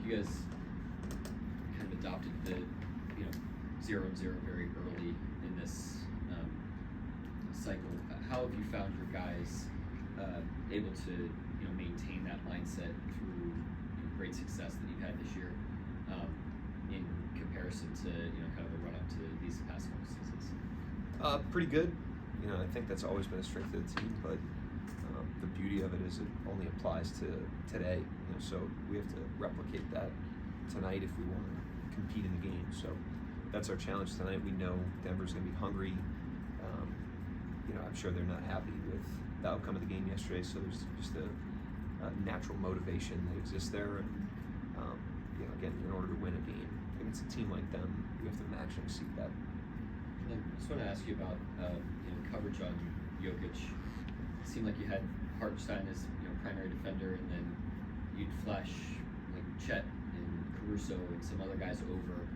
you guys kind of adopted the 0-0 very early in this cycle. How have you found your guys able to maintain that mindset through great success that you've had this year in comparison to kind of the run up to these past couple seasons? Pretty good. I think that's always been a strength of the team, but the beauty of it is it only applies to today. So we have to replicate that tonight if we want to compete in the game. So that's our challenge tonight. We know Denver's going to be hungry. I'm sure they're not happy with the outcome of the game yesterday. So there's just a natural motivation that exists there. And again, in order to win a game against a team like them, we have to match and exceed that. And then I just want to ask you about coverage on Jokic. It seemed like you had Hartenstein as primary defender, and then you'd flash like Chet and Caruso and some other guys over.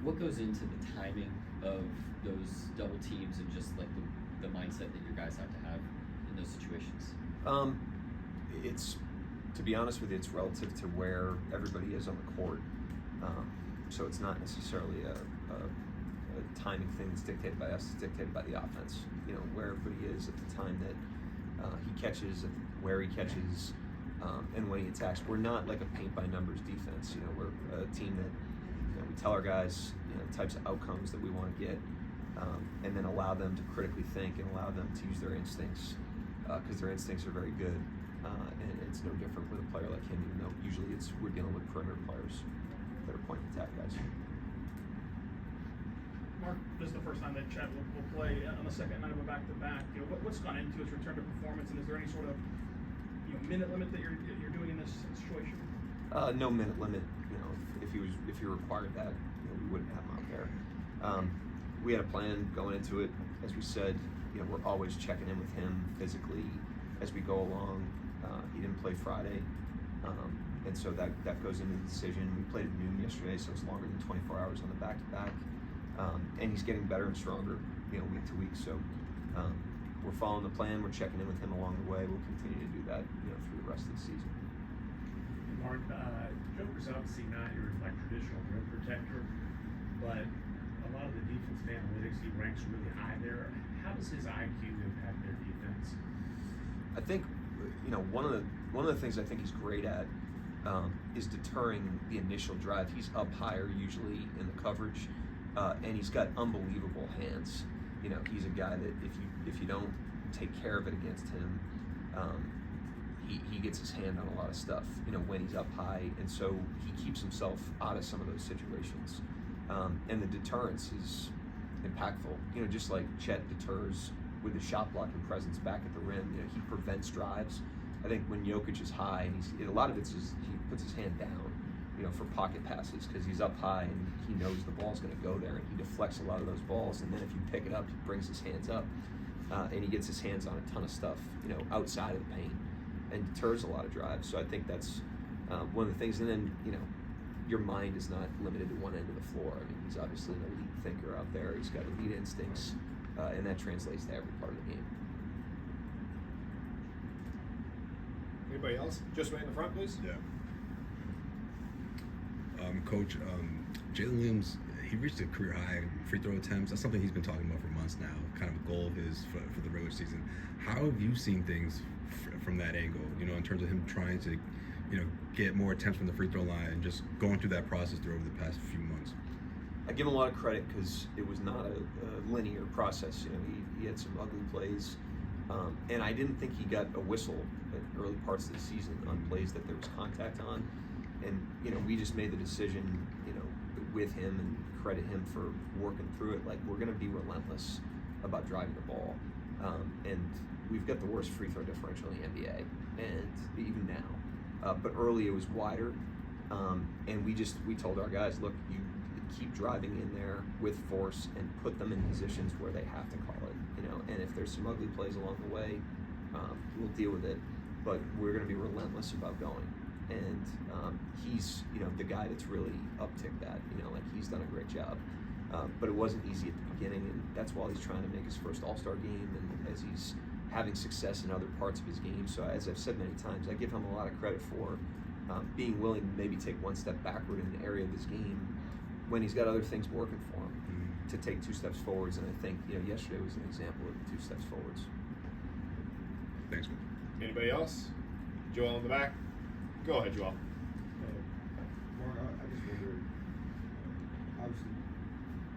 What goes into the timing of those double teams and just like the mindset that your guys have to have in those situations? It's, to be honest with you, it's relative to where everybody is on the court. So it's not necessarily a timing thing that's dictated by us, it's dictated by the offense. Where everybody is at the time that he catches, where he catches, and when he attacks. We're not like a paint-by-numbers defense. We're a team that we tell our guys the types of outcomes that we want to get, and then allow them to critically think and allow them to use their instincts, because their instincts are very good. And it's no different with a player like him, even though usually we're dealing with perimeter players that are point attack guys. Mark, this is the first time that Chet will play on the second night of a back-to-back. What's gone into his return to performance, and is there any sort of minute limit that you're doing in this situation? No minute limit. If he required that, we wouldn't have him out there. We had a plan going into it. As we said, we're always checking in with him physically as we go along. He didn't play Friday, and so that goes into the decision. We played at noon yesterday, so it's longer than 24 hours on the back-to-back. And he's getting better and stronger, week to week. So we're following the plan. We're checking in with him along the way. We'll continue to do that, through the rest of the season. Mark, Joker's obviously not your traditional rim protector, but a lot of the defensive analytics, he ranks really high there. How does his IQ impact their defense? I think, one of the things I think he's great at is deterring the initial drive. He's up higher usually in the coverage, and he's got unbelievable hands. He's a guy that if you don't take care of it against him, he gets his hand on a lot of stuff, when he's up high, and so he keeps himself out of some of those situations. And the deterrence is impactful. Just like Chet deters with his shot blocking presence back at the rim, he prevents drives. I think when Jokic is high, and a lot of it's just he puts his hand down, for pocket passes because he's up high and he knows the ball's going to go there, and he deflects a lot of those balls. And then if you pick it up, he brings his hands up, and he gets his hands on a ton of stuff, outside of the paint, and deters a lot of drives. So I think that's one of the things. And then, your mind is not limited to one end of the floor. I mean, he's obviously an elite thinker out there. He's got elite instincts, and that translates to every part of the game. Anybody else? Just right in the front, please. Yeah. Coach, Jalen Williams, he reached a career high free throw attempts. That's something he's been talking about for months now, kind of a goal of his for the regular season. How have you seen things from that angle, in terms of him trying to, get more attempts from the free throw line and just going through that process over the past few months? I give him a lot of credit because it was not a linear process. He had some ugly plays, and I didn't think he got a whistle at early parts of the season on plays that there was contact on. And, we just made the decision, with him, and credit him for working through it. Like, we're going to be relentless about driving the ball. And we've got the worst free throw differential in the NBA, and even now. But early it was wider. And we told our guys, look, you keep driving in there with force and put them in positions where they have to call it, and if there's some ugly plays along the way, we'll deal with it. But we're going to be relentless about going. And he's, the guy that's really upticked that, he's done a great job. But it wasn't easy at the beginning, and that's while he's trying to make his first All-Star game, and as he's having success in other parts of his game. So as I've said many times, I give him a lot of credit for being willing to maybe take one step backward in an area of his game when he's got other things working for him, to take 2 steps forwards. And I think, yesterday was an example of 2 steps forwards. Thanks, man. Anybody else? Joel in the back. Go ahead, Joel. Mark, I just wonder, obviously,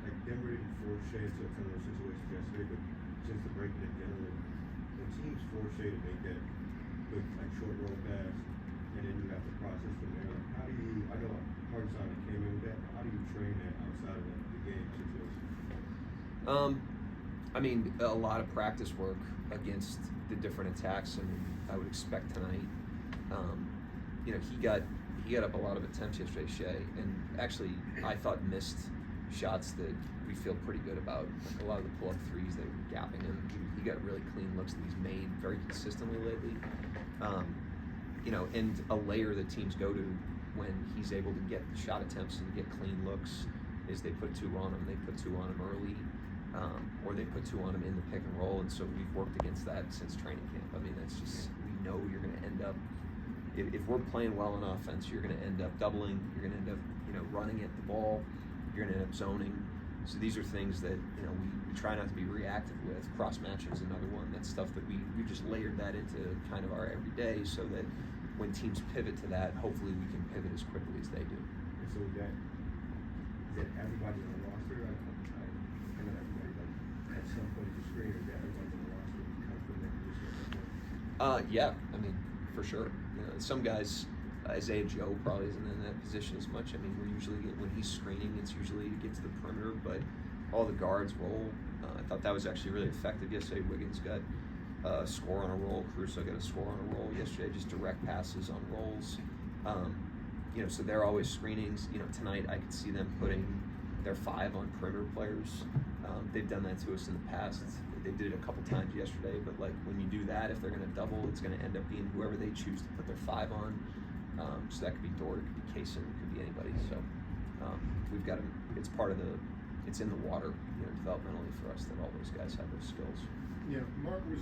like Denver didn't force Shea into a ton of those situations yesterday, but since the break in general, when teams force Shea to make that quick, like short roll pass, and then you have to process from there, like, how do you, I know Hartenstein came in with that, but how do you train that outside of the game situation? I mean, a lot of practice work against the different attacks, and I would expect tonight. He got up a lot of attempts yesterday, Shea, and actually I thought missed shots that we feel pretty good about. Like a lot of the pull-up threes that were gapping him. He got really clean looks that he's made very consistently lately. And a layer that teams go to when he's able to get shot attempts and get clean looks is they put 2 on him. They put 2 on him early, or they put 2 on him in the pick and roll. And so we've worked against that since training camp. I mean, that's just, we know you're going to end up, if we're playing well on offense, you're going to end up doubling. You're going to end up, running at the ball. You're going to end up zoning. So these are things that we try not to be reactive with. Cross matching is another one. That's stuff that we just layered that into kind of our everyday, so that when teams pivot to that, hopefully we can pivot as quickly as they do. And so is that everybody on the roster? I know everybody, like, at some point is a screen, or is that everybody on the roster kind of put in that position at that point? Yeah, I mean, for sure. Some guys, Isaiah Joe probably isn't in that position as much. I mean, we're usually, when he's screening, it's usually to get to the perimeter, but all the guards roll. I thought that was actually really effective yesterday. Wiggins got a score on a roll. Caruso got a score on a roll yesterday, just direct passes on rolls. So they're always screenings. Tonight I could see them putting their 5 on perimeter players. They've done that to us in the past. They did it a couple times yesterday, but like when you do that, if they're going to double, it's going to end up being whoever they choose to put their 5 on. So that could be Dort, it could be Kaysen, it could be anybody. So we've got it's part of it's in the water, developmentally for us, that all those guys have those skills. Yeah, Mark was